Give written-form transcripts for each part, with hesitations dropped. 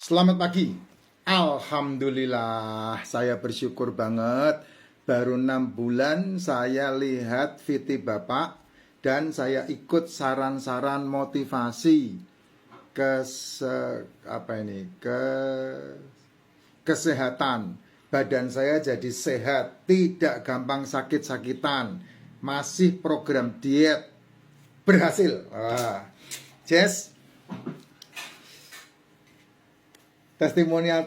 Selamat pagi. Alhamdulillah, saya bersyukur banget. Baru 6 bulan saya lihat VT Bapak dan saya ikut saran-saran motivasi ke kesehatan. Badan saya jadi sehat, tidak gampang sakit-sakitan. Masih program diet berhasil. Jess, testimonial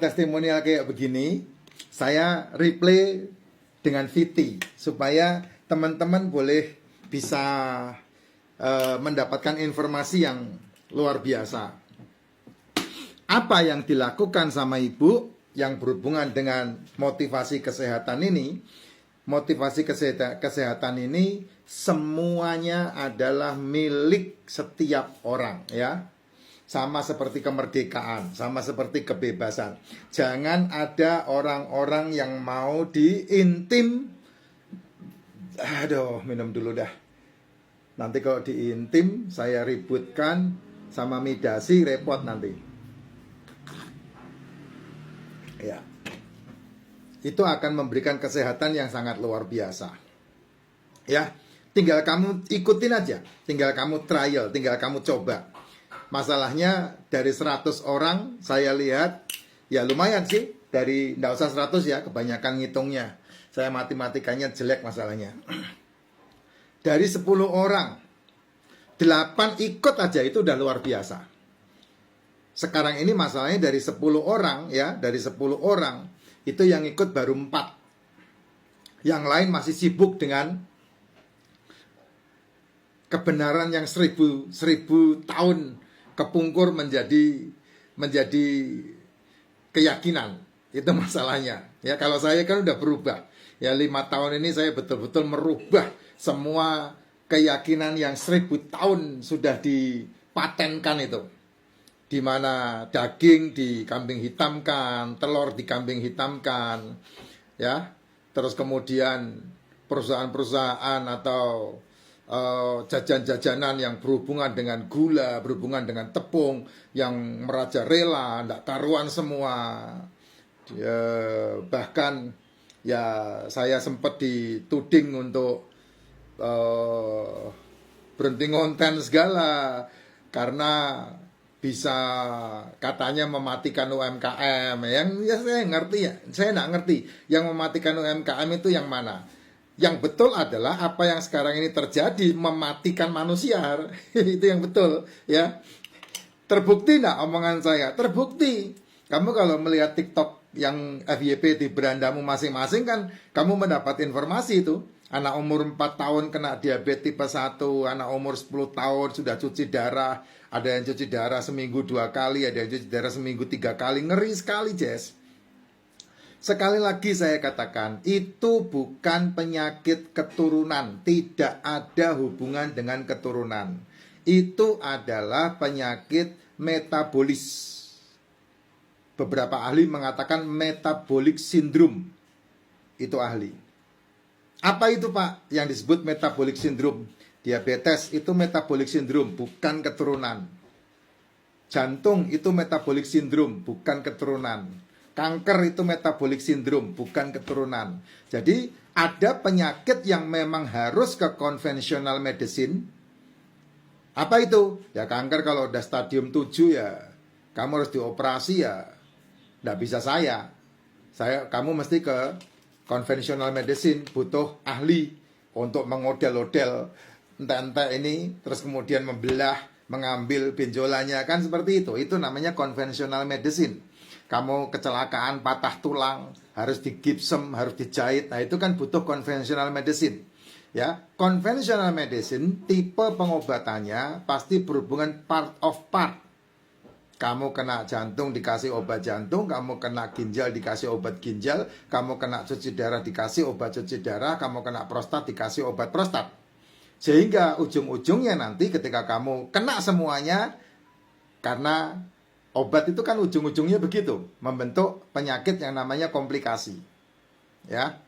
kayak begini saya replay dengan VT supaya teman-teman boleh bisa mendapatkan informasi yang luar biasa. Apa yang dilakukan sama ibu yang berhubungan dengan motivasi kesehatan ini? Motivasi kesehatan ini semuanya adalah milik setiap orang, ya. Sama seperti kemerdekaan, sama seperti kebebasan. Jangan ada orang-orang yang mau diintim. Aduh, minum dulu dah. Nanti kalau diintim, saya ributkan sama midasi, repot nanti. Ya. Itu akan memberikan kesehatan yang sangat luar biasa. Ya, tinggal kamu ikutin aja. Tinggal kamu trial, tinggal kamu coba. Masalahnya dari 100 orang saya lihat ya lumayan sih. Dari enggak usah 100 ya, kebanyakan ngitungnya. Saya matematikanya jelek masalahnya. Dari 10 orang 8 ikut aja itu udah luar biasa. Sekarang ini masalahnya dari 10 orang ya, dari 10 orang itu yang ikut baru 4. Yang lain masih sibuk dengan kebenaran yang 1000 tahun kepungkur menjadi keyakinan. Itu masalahnya. Ya, kalau saya kan udah berubah. Ya, 5 tahun ini saya betul-betul merubah semua keyakinan yang 1000 tahun sudah dipatenkan itu. Di mana daging dikambing hitamkan, telur dikambing hitamkan, ya. Terus kemudian perusahaan-perusahaan atau jajan-jajanan yang berhubungan dengan gula, berhubungan dengan tepung, yang merajalela, ndak karuan semua. Bahkan ya saya sempat dituding untuk berhenti ngonten segala karena bisa katanya mematikan UMKM. Yang ya saya ngerti ya, saya nggak ngerti yang mematikan UMKM itu yang mana. Yang betul adalah apa yang sekarang ini terjadi mematikan manusia. Itu yang betul, ya. Terbukti enggak omongan saya? Terbukti. Kamu kalau melihat TikTok yang FYP di berandamu masing-masing kan kamu mendapat informasi itu. Anak umur 4 tahun kena diabetes tipe 1, anak umur 10 tahun sudah cuci darah, ada yang cuci darah seminggu 2 kali, ada yang cuci darah seminggu 3 kali. Ngeri sekali, Jess. Sekali lagi saya katakan, itu bukan penyakit keturunan. Tidak ada hubungan dengan keturunan. Itu adalah penyakit metabolis. Beberapa ahli mengatakan metabolic syndrome. Itu ahli. Apa itu, Pak, yang disebut metabolic syndrome? Diabetes itu metabolic syndrome, bukan keturunan. Jantung itu metabolic syndrome, bukan keturunan. Kanker itu metabolic syndrome, bukan keturunan. Jadi ada penyakit yang memang harus ke conventional medicine. Apa itu? Ya kanker kalau udah stadium 7 ya kamu harus dioperasi ya. Nggak bisa kamu mesti ke conventional medicine, butuh ahli untuk mengodel-odel ente-ente ini, terus kemudian membelah, mengambil benjolannya, kan seperti itu. Itu namanya conventional medicine. Kamu kecelakaan, patah tulang, harus digipsum, harus dijahit. Nah, itu kan butuh conventional medicine. Ya, conventional medicine tipe pengobatannya pasti berhubungan part of part. Kamu kena jantung dikasih obat jantung, kamu kena ginjal dikasih obat ginjal, kamu kena cuci darah dikasih obat cuci darah, kamu kena prostat dikasih obat prostat. Sehingga ujung-ujungnya nanti ketika kamu kena semuanya, karena obat itu kan ujung-ujungnya begitu, membentuk penyakit yang namanya komplikasi. Ya.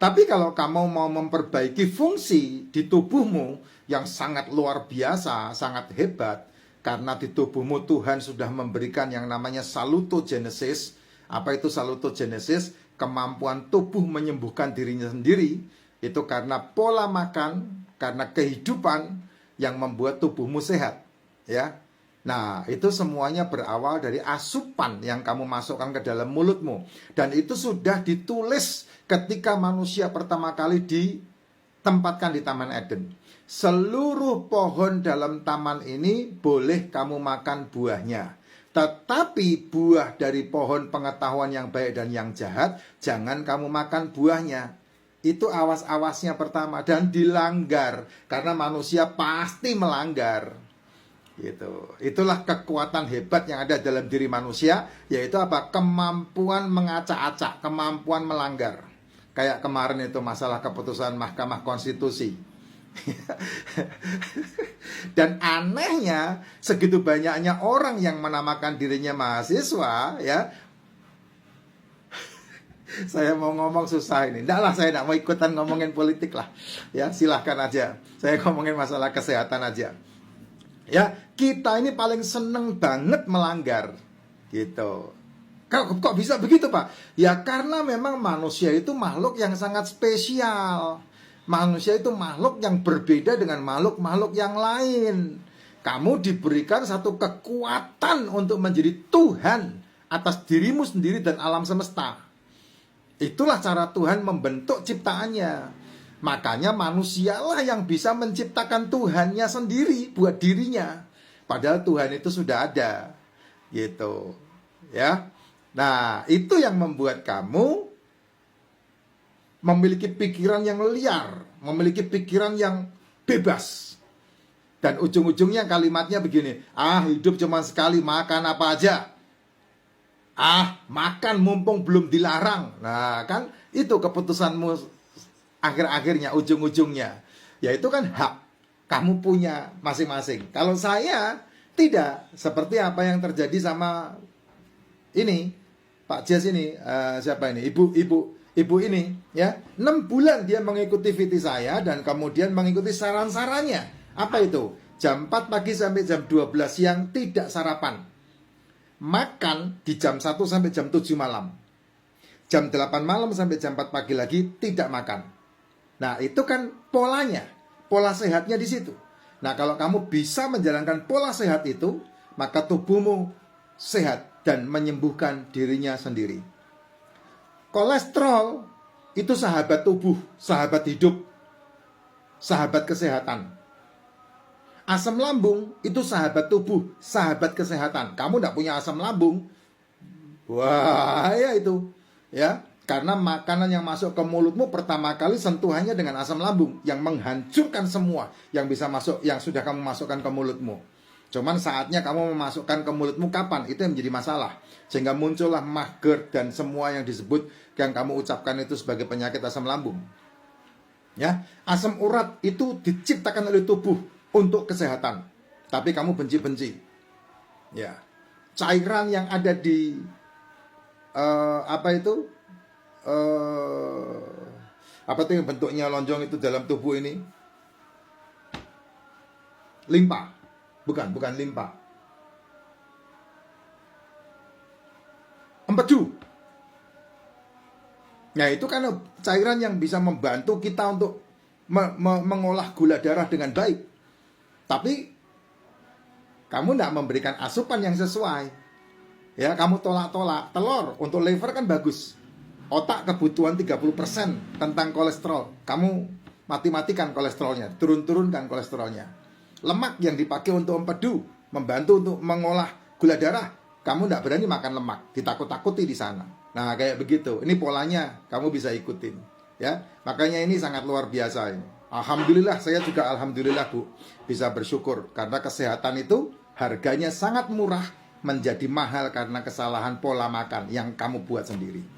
Tapi kalau kamu mau memperbaiki fungsi di tubuhmu yang sangat luar biasa, sangat hebat, Karena di tubuhmu Tuhan sudah memberikan yang namanya salutogenesis. Apa itu salutogenesis? Kemampuan tubuh menyembuhkan dirinya sendiri. Itu karena pola makan, karena kehidupan yang membuat tubuhmu sehat. Ya, nah itu semuanya berawal dari asupan yang kamu masukkan ke dalam mulutmu. Dan itu sudah ditulis ketika manusia pertama kali ditempatkan di Taman Eden. Seluruh pohon dalam taman ini boleh kamu makan buahnya. Tetapi buah dari pohon pengetahuan yang baik dan yang jahat, jangan kamu makan buahnya. Itu awas-awasnya pertama, dan dilanggar. Karena manusia pasti melanggar. Gitu. Itulah kekuatan hebat yang ada dalam diri manusia, yaitu apa? Kemampuan mengacak-acak, kemampuan melanggar. Kayak kemarin itu masalah keputusan Mahkamah Konstitusi. Dan anehnya, segitu banyaknya orang yang menamakan dirinya mahasiswa, ya. Saya mau ngomong susah ini. Enggak lah, saya enggak mau ikutan ngomongin politik lah. Ya, silahkan aja. Saya ngomongin masalah kesehatan aja. Ya, kita ini paling seneng banget melanggar. Gitu. Kok bisa begitu, Pak? Ya karena memang manusia itu makhluk yang sangat spesial. Manusia itu makhluk yang berbeda dengan makhluk-makhluk yang lain. Kamu diberikan satu kekuatan untuk menjadi Tuhan atas dirimu sendiri dan alam semesta. Itulah cara Tuhan membentuk ciptaannya. Makanya manusialah yang bisa menciptakan Tuhannya sendiri buat dirinya. Padahal Tuhan itu sudah ada. Gitu. Ya. Nah, itu yang membuat kamu memiliki pikiran yang liar, memiliki pikiran yang bebas. Dan ujung-ujungnya kalimatnya begini, hidup cuma sekali, makan apa aja. Makan mumpung belum dilarang. Nah kan itu keputusanmu akhir-akhirnya, ujung-ujungnya. Ya itu kan hak, kamu punya masing-masing. Kalau saya tidak, seperti apa yang terjadi sama ini, Pak Jas ini, siapa ini, ibu ini, ya, 6 bulan dia mengikuti VT saya dan kemudian mengikuti saran-sarannya. Apa itu? Jam 4 pagi sampai jam 12 siang tidak sarapan. Makan di jam 1 sampai jam 7 malam. Jam 8 malam sampai jam 4 pagi lagi tidak makan. Nah, itu kan polanya. Pola sehatnya di situ. Nah, kalau kamu bisa menjalankan pola sehat itu, maka tubuhmu sehat dan menyembuhkan dirinya sendiri. Kolesterol itu sahabat tubuh, sahabat hidup, sahabat kesehatan. Asam lambung itu sahabat tubuh, sahabat kesehatan. Kamu tidak punya asam lambung, wah ya itu, ya, karena makanan yang masuk ke mulutmu pertama kali sentuhannya dengan asam lambung yang menghancurkan semua yang bisa masuk, yang sudah kamu masukkan ke mulutmu. Cuman saatnya kamu memasukkan ke mulutmu kapan, itu yang menjadi masalah. Sehingga muncullah mah, GERD dan semua yang disebut, yang kamu ucapkan itu sebagai penyakit asam lambung. Ya, asam urat itu diciptakan oleh tubuh untuk kesehatan, tapi kamu benci-benci. Ya, cairan yang ada di apa itu yang bentuknya lonjong itu dalam tubuh ini, limpa. Bukan limpa. Empedu. Nah, itu kan cairan yang bisa membantu kita untuk mengolah gula darah dengan baik. Tapi kamu tidak memberikan asupan yang sesuai. Ya, kamu tolak-tolak. Telur untuk liver kan bagus. Otak kebutuhan 30% tentang kolesterol. Kamu mati-matikan kolesterolnya, turun-turunkan kolesterolnya. Lemak yang dipakai untuk empedu, membantu untuk mengolah gula darah, kamu tidak berani makan lemak, ditakut-takuti di sana. Nah, kayak begitu. Ini polanya, kamu bisa ikutin. Ya, makanya ini sangat luar biasa ini. Alhamdulillah, saya juga alhamdulillah Bu, bisa bersyukur karena kesehatan itu harganya sangat murah, menjadi mahal karena kesalahan pola makan yang kamu buat sendiri.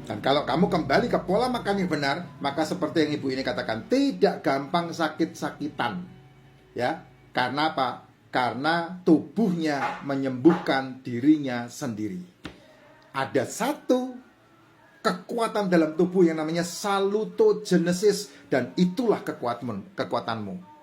Dan kalau kamu kembali ke pola makan yang benar, maka seperti yang ibu ini katakan, tidak gampang sakit-sakitan. Ya, karena apa? Karena tubuhnya menyembuhkan dirinya sendiri. Ada satu kekuatan dalam tubuh yang namanya salutogenesis, dan itulah kekuatanmu.